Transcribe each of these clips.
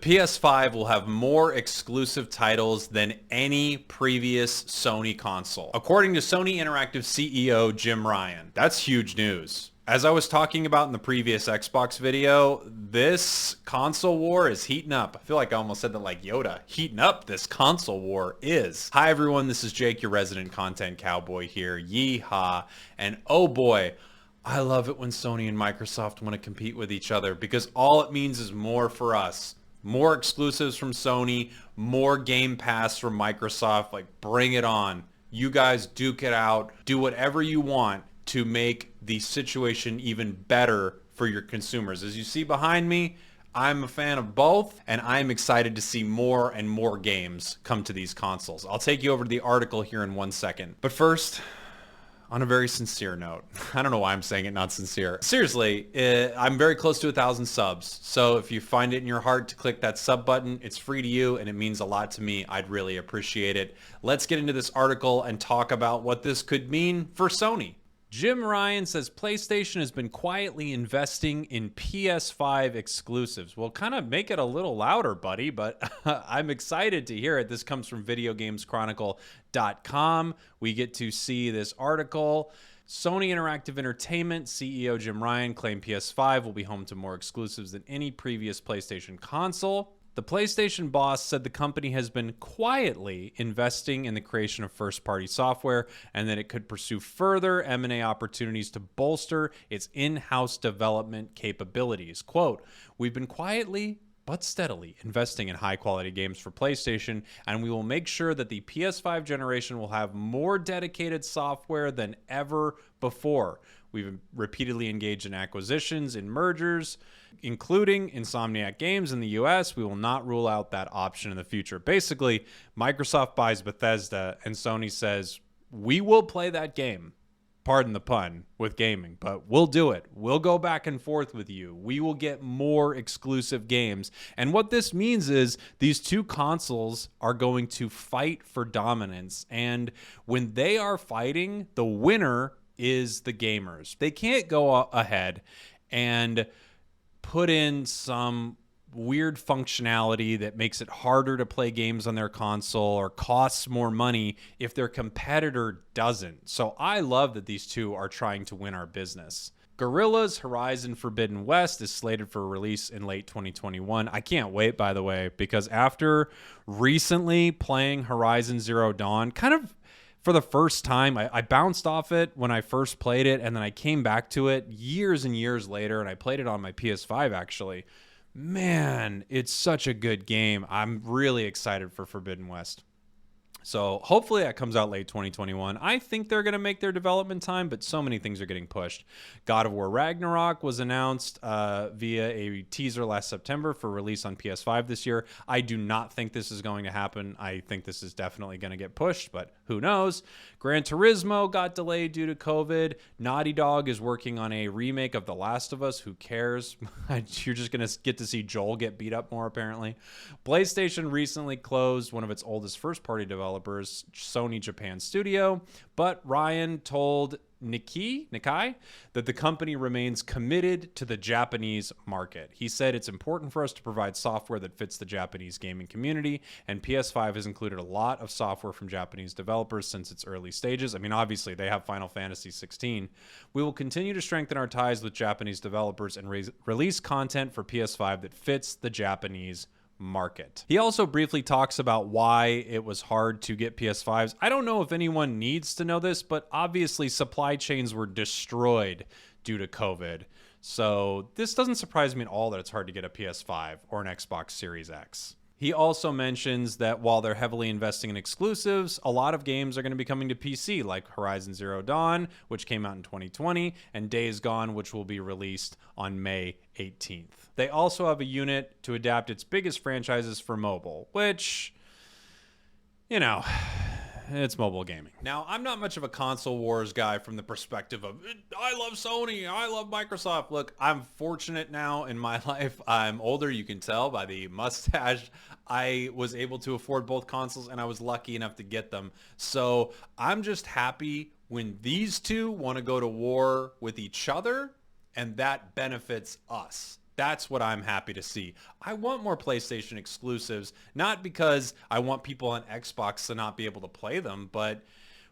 PS5 will have more exclusive titles than any previous Sony console, according to Sony Interactive CEO Jim Ryan. That's huge news. As I was talking about in the previous Xbox video, this console war is heating up. I feel like I almost said that like Yoda. Heating up, this console war is. Hi everyone, this is Jake, your resident content cowboy here. Yeehaw. And oh boy, I love it when Sony and Microsoft want to compete with each other because all it means is more for us. More exclusives from Sony, more Game Pass from Microsoft. Like, bring it on. You guys duke it out. Do whatever you want to make the situation even better for your consumers. As you see behind me, I'm a fan of both, and I'm excited to see more and more games come to these consoles. I'll take you over to the article here in 1 second. But first, on a very sincere note, I don't know why I'm saying it not sincere. Seriously, I'm very close to 1,000 subs. So if you find it in your heart to click that sub button, it's free to you and it means a lot to me. I'd really appreciate it. Let's get into this article and talk about what this could mean for Sony. Jim Ryan says PlayStation has been quietly investing in PS5 exclusives. Well, kind of make it a little louder, buddy, but I'm excited to hear it. This comes from videogameschronicle.com. We get to see this article. Sony Interactive Entertainment CEO Jim Ryan claimed PS5 will be home to more exclusives than any previous PlayStation console. The PlayStation boss said the company has been quietly investing in the creation of first-party software and that it could pursue further M&A opportunities to bolster its in-house development capabilities. Quote, "We've been quietly but steadily investing in high-quality games for PlayStation, and we will make sure that the PS5 generation will have more dedicated software than ever before. We've repeatedly engaged in acquisitions and mergers, including Insomniac Games in the US. We will not rule out that option in the future." Basically, Microsoft buys Bethesda and Sony says, we will play that game. Pardon the pun with gaming, but we'll do it. We'll go back and forth with you. We will get more exclusive games. And what this means is these two consoles are going to fight for dominance. And when they are fighting, the winner is the gamers. They can't go ahead and put in some weird functionality that makes it harder to play games on their console or costs more money if their competitor doesn't. So I love that these two are trying to win our business. Guerrilla's Horizon Forbidden West is slated for release in late 2021. I can't wait, by the way, because after recently playing Horizon Zero Dawn, kind of for the first time, I bounced off it when I first played it, and then I came back to it years and years later, and I played it on my PS5, actually. Man, it's such a good game. I'm really excited for Forbidden West. So hopefully that comes out late 2021. I think they're going to make their development time, but so many things are getting pushed. God of War Ragnarok was announced via a teaser last September for release on PS5 this year. I do not think this is going to happen. I think this is definitely going to get pushed, but who knows? Gran Turismo got delayed due to COVID. Naughty Dog is working on a remake of The Last of Us. Who cares? You're just going to get to see Joel get beat up more, apparently. PlayStation recently closed one of its oldest first-party developers, Sony Japan Studio, but Ryan told Nikkei that the company remains committed to the Japanese market. He said it's important for us to provide software that fits the Japanese gaming community, and PS5 has included a lot of software from Japanese developers since its early stages. I mean, obviously, they have Final Fantasy 16. We will continue to strengthen our ties with Japanese developers and release content for PS5 that fits the Japanese market. He also briefly talks about why it was hard to get PS5s. I don't know if anyone needs to know this, but obviously supply chains were destroyed due to COVID. So this doesn't surprise me at all that it's hard to get a PS5 or an Xbox Series X. He also mentions that while they're heavily investing in exclusives, a lot of games are going to be coming to PC, like Horizon Zero Dawn, which came out in 2020, and Days Gone, which will be released on May 18th. They also have a unit to adapt its biggest franchises for mobile, which, you know, it's mobile gaming. Now, I'm not much of a console wars guy from the perspective of, I love Sony, I love Microsoft. Look, I'm fortunate now in my life. I'm older, you can tell by the mustache. I was able to afford both consoles, and I was lucky enough to get them. So I'm just happy when these two want to go to war with each other, and that benefits us. That's what I'm happy to see. I want more PlayStation exclusives, not because I want people on Xbox to not be able to play them, but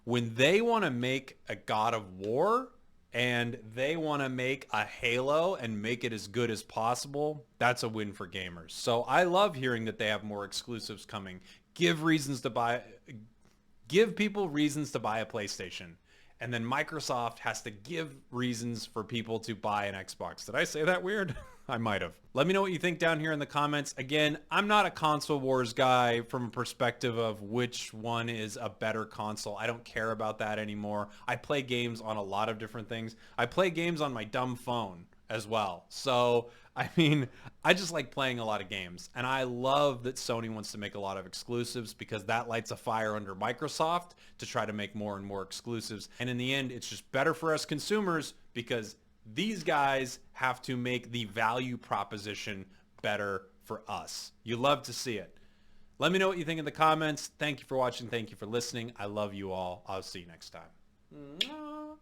when they want to make a God of War and they want to make a Halo and make it as good as possible, that's a win for gamers. So I love hearing that they have more exclusives coming. Give people reasons to buy a PlayStation. And then Microsoft has to give reasons for people to buy an Xbox. Did I say that weird? I might have. Let me know what you think down here in the comments. Again, I'm not a console wars guy from a perspective of which one is a better console. I don't care about that anymore. I play games on a lot of different things. I play games on my dumb phone as well. So, I mean, I just like playing a lot of games. And I love that Sony wants to make a lot of exclusives because that lights a fire under Microsoft to try to make more and more exclusives. And in the end, it's just better for us consumers because these guys have to make the value proposition better for us. You love to see it. Let me know what you think in the comments. Thank you for watching. Thank you for listening. I love you all. I'll see you next time. Mwah.